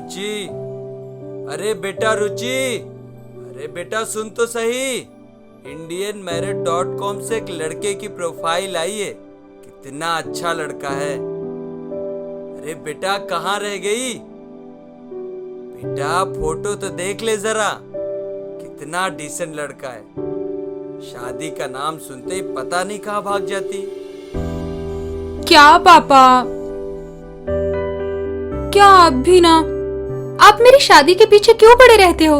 रुचि, अरे बेटा रुचि, अरे बेटा सुन तो सही। IndianMarriage.com से एक लड़के की प्रोफाइल आई है, कितना अच्छा लड़का है। अरे बेटा कहाँ रह गई? बेटा फोटो तो देख ले जरा, कितना डिसेंट लड़का है। शादी का नाम सुनते ही पता नहीं कहाँ भाग जाती। क्या पापा, क्या आप भी ना, आप मेरी शादी के पीछे क्यों पड़े रहते हो?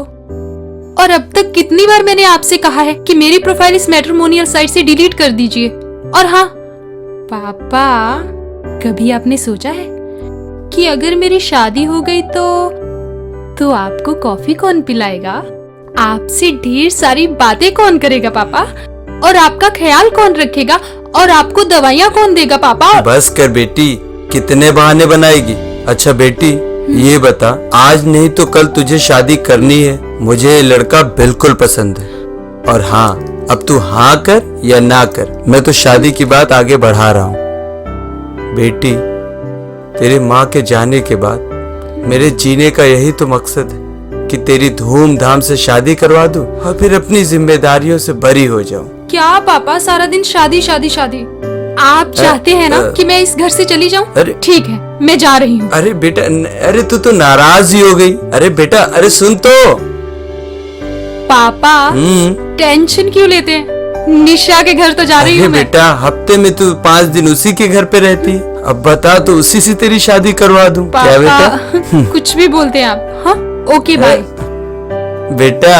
और अब तक कितनी बार मैंने आपसे कहा है कि मेरी प्रोफाइल इस मैट्रिमोनियल साइट से डिलीट कर दीजिए। और हाँ पापा, कभी आपने सोचा है कि अगर मेरी शादी हो गई तो आपको कॉफी कौन पिलाएगा? आपसे ढेर सारी बातें कौन करेगा पापा? और आपका ख्याल कौन रखेगा? और आपको दवाइयाँ कौन देगा पापा? बस कर बेटी, कितने बहाने बनाएगी। अच्छा बेटी ये बता, आज नहीं तो कल तुझे शादी करनी है। मुझे ये लड़का बिल्कुल पसंद है। और हाँ, अब तू हाँ कर या ना कर, मैं तो शादी की बात आगे बढ़ा रहा हूँ। बेटी तेरी माँ के जाने के बाद मेरे जीने का यही तो मकसद है कि तेरी धूमधाम से शादी करवा दूं और फिर अपनी जिम्मेदारियों से बरी हो जाऊं। क्या पापा सारा दिन शादी शादी शादी? आप चाहते हैं ना कि मैं इस घर से चली जाऊं? ठीक है, मैं जा रही हूँ। अरे बेटा, अरे तू तो नाराज ही हो गई। अरे बेटा, अरे सुन तो। पापा टेंशन क्यों लेते हैं? निशा के घर तो जा रही हूँ मैं। बेटा हफ्ते में तू 5 दिन उसी के घर पे रहती, अब बता तो उसी से तेरी शादी करवा दूं। क्या बेटा? कुछ भी बोलते हैं आप। हाँ ओके बाय। बेटा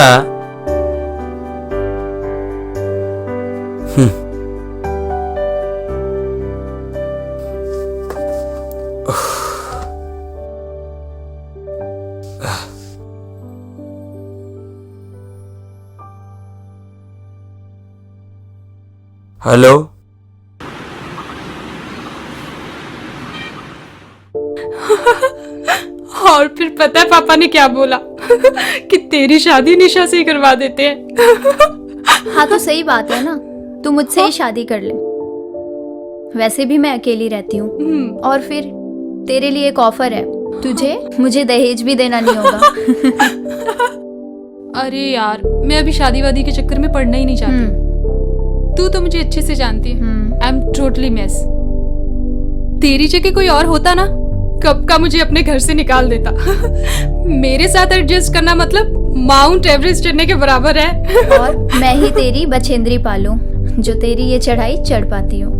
हेलो। और फिर पता है पापा ने क्या बोला? कि तेरी शादी निशा से ही करवा देते हैं। हाँ तो सही बात है ना, तू मुझसे ही शादी कर ले। वैसे भी मैं अकेली रहती हूँ। और फिर तेरे लिए एक ऑफर है, मुझे दहेज भी देना नहीं होगा। अरे यार, मैं अभी शादी वादी के चक्कर में पड़ना ही नहीं चाहती। तू तो मुझे अच्छे से जानती है। I am totally mess. तेरी जगह कोई और होता ना, कब का मुझे अपने घर से निकाल देता। मेरे साथ एडजस्ट करना मतलब माउंट एवरेस्ट चढ़ने के बराबर है। और मैं ही तेरी बछेंद्री पालूं, जो तेरी ये चढ़ाई चढ़ पाती हूँ।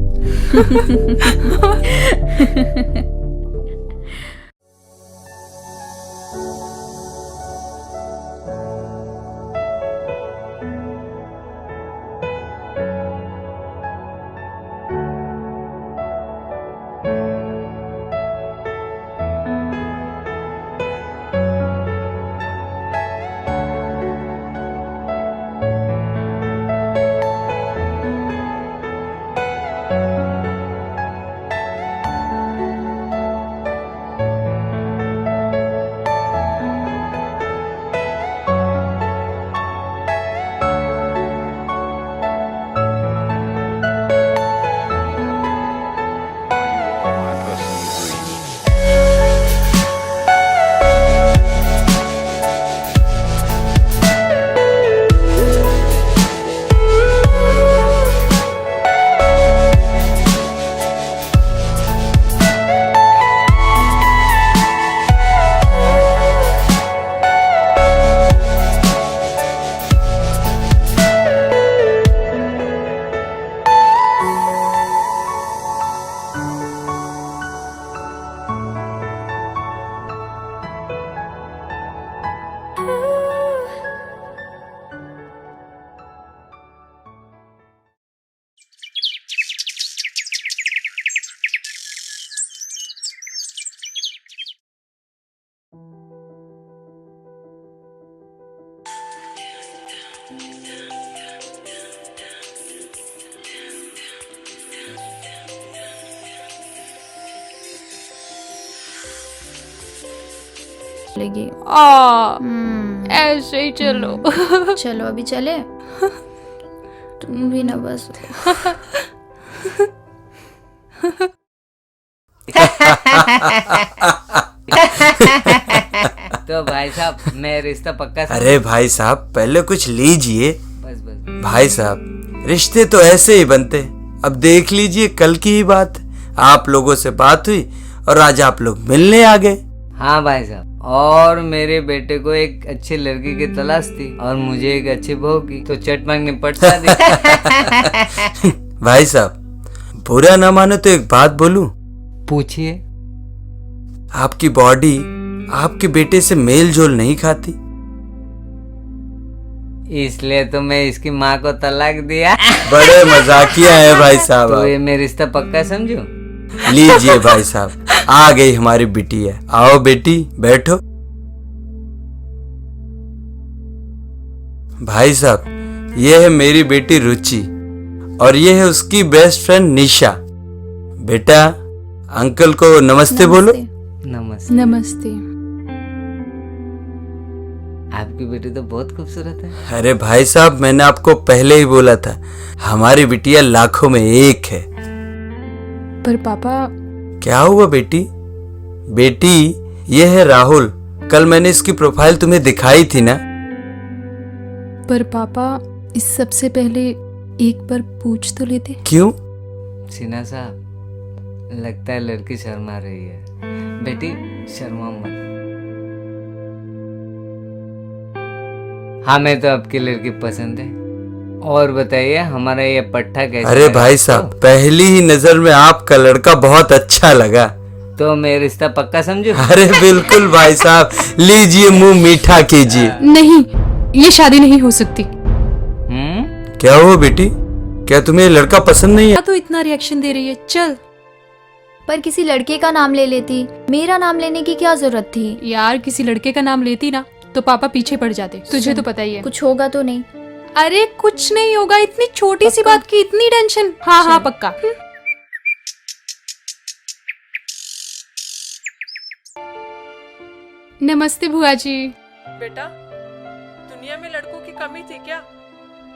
लगी। ऐसे ही चलो। चलो अभी चले। तुम भी ना बस। तो भाई साहब मैं रिश्ता पक्का अरे भाई साहब पहले कुछ लीजिए। बस बस। भाई साहब रिश्ते तो ऐसे ही बनते। अब देख लीजिए कल की ही बात, आप लोगों से बात हुई और आज आप लोग मिलने आ गए। हाँ भाई साहब, और मेरे बेटे को एक अच्छी लड़की की तलाश थी और मुझे एक अच्छी बहू की, तो चट मांग निपट सा दी। भाई साहब बुरा ना मानो तो एक बात बोलूं, पूछिए। आपकी बॉडी आपके बेटे से मेल जोल नहीं खाती। इसलिए तो मैं इसकी माँ को तलाक दिया। बड़े मजाकिया है भाई साहब तो आप। ये मैं रिश्ता पक्का समझू। लीजिए भाई साहब आ गई हमारी बिटिया। आओ बेटी बैठो। भाई साहब ये है मेरी बेटी रुचि और ये है उसकी बेस्ट फ्रेंड निशा। बेटा अंकल को नमस्ते बोलो। नमस्ते। नमस्ते। आपकी बेटी तो बहुत खूबसूरत है। अरे भाई साहब मैंने आपको पहले ही बोला था हमारी बिटिया लाखों में एक है। पर पापा। क्या हुआ बेटी? बेटी ये है राहुल, कल मैंने इसकी प्रोफाइल तुम्हें दिखाई थी ना। पर पापा इस सबसे पहले एक बार पूछ तो लेते। क्यों? सिन्हा साहब लगता है लड़की शर्मा रही है। बेटी शर्मा मत। हमें तो आपकी लड़की पसंद है। और बताइए हमारा ये पट्टा कैसा अरे लगा भाई आपको? साहब पहली ही नजर में आपका लड़का बहुत अच्छा लगा। तो मैं रिश्ता पक्का समझू। अरे बिल्कुल भाई साहब लीजिए मुंह मीठा कीजिए। नहीं, ये शादी नहीं हो सकती। क्या हुआ बेटी? क्या तुम्हें ये लड़का पसंद नहीं है? तो इतना रिएक्शन दे रही है। चल पर किसी लड़के का नाम ले लेती, मेरा नाम लेने की क्या जरूरत थी? यार किसी लड़के का नाम लेती ना तो पापा पीछे पड़ जाते। तुझे तो पता ही है। कुछ होगा तो नहीं? अरे कुछ नहीं होगा, इतनी छोटी सी बात की इतनी टेंशन। हाँ हाँ पक्का। नमस्ते बुआ जी। बेटा दुनिया में लड़कों की कमी थी क्या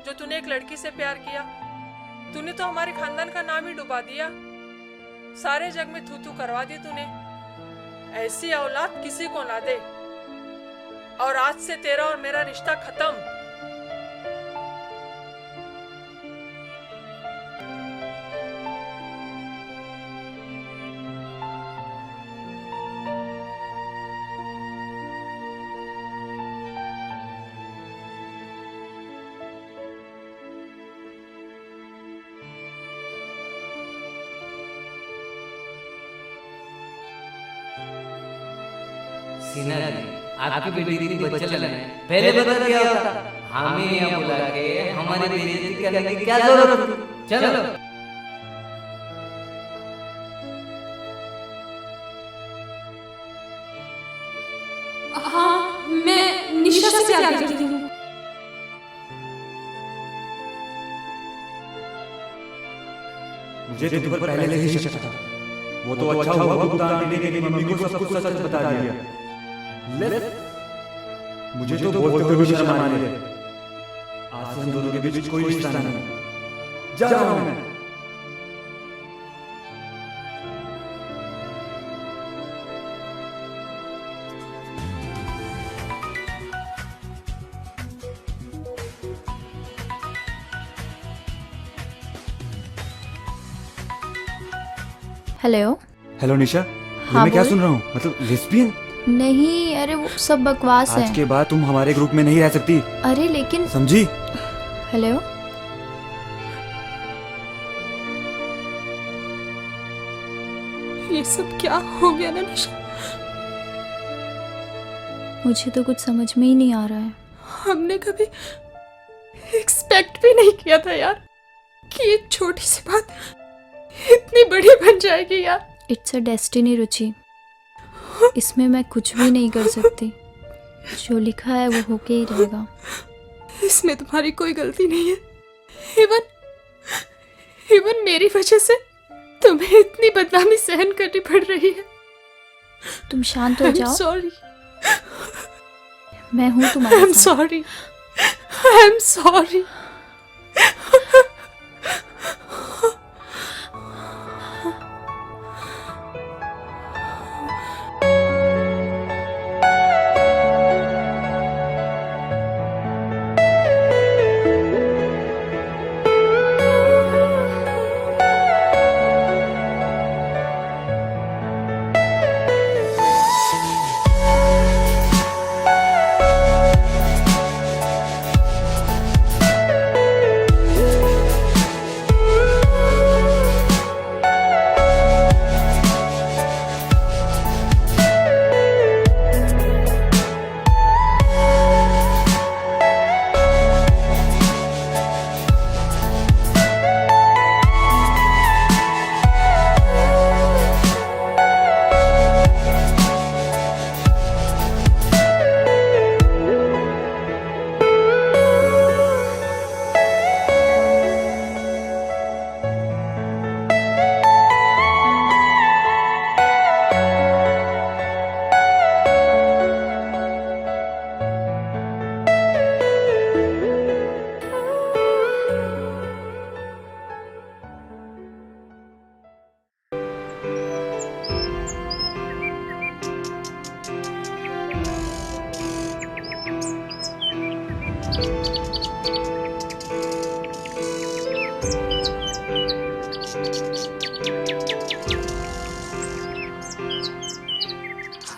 जो तूने एक लड़की से प्यार किया? तूने तो हमारे खानदान का नाम ही डुबा दिया, सारे जग में थू थू करवा दी तूने। ऐसी औलाद किसी को ना दे। और आज से तेरा और मेरा रिश्ता खत्म। सिन्हा जी, आपकी बेटी की बच्चा लेना है, पहले बता दिया होता। हमें यहाँ बुला के हमारी बेइज्जती करने की क्या जरूरत थी? चलो। हाँ मैं निशा से प्यार करती हूँ। मुझे तुम पर पहले से ही शक था। वो तो अच्छा हुआ गुप्ता आंटी ने मेरी मम्मी को सब कुछ सच बता दिया। मुझे तो बोलते हुए भी शर्म आने लगी। आज से हम दोनों के बीच कोई रिश्ता नहीं। जा रहा हूं मैं। हेलो। हेलो निशा, ये हाँ, मैं क्या बोल। सुन रहा हूँ? मतलब लेस्बियन? नहीं, अरे वो सब बकवास आज है। के बाद तुम हमारे ग्रुप में नहीं रह सकती, अरे लेकिन। समझी? हेलो। ये सब क्या हो गया ना निशा? मुझे तो कुछ समझ में ही नहीं आ रहा है। हमने कभी एक्सपेक्ट भी नहीं किया था यार कि एक छोटी सी बात इतनी बड़ी बन जाएगी यार। इट्स अ डेस्टिनी रुचि, इसमें मैं कुछ भी नहीं कर सकती। जो लिखा है वो होके ही रहेगा। इसमें तुम्हारी कोई गलती नहीं है। इवन मेरी वजह से तुम्हें इतनी बदनामी सहन करनी पड़ रही है। तुम शांत हो जाओ। सॉरी। मैं हूँ आई तुम्हारे एम साथ। सॉरी। I am sorry.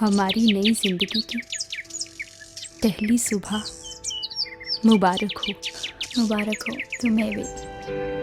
हमारी नई जिंदगी की पहली सुबह मुबारक हो। मुबारक हो तुम्हें भी।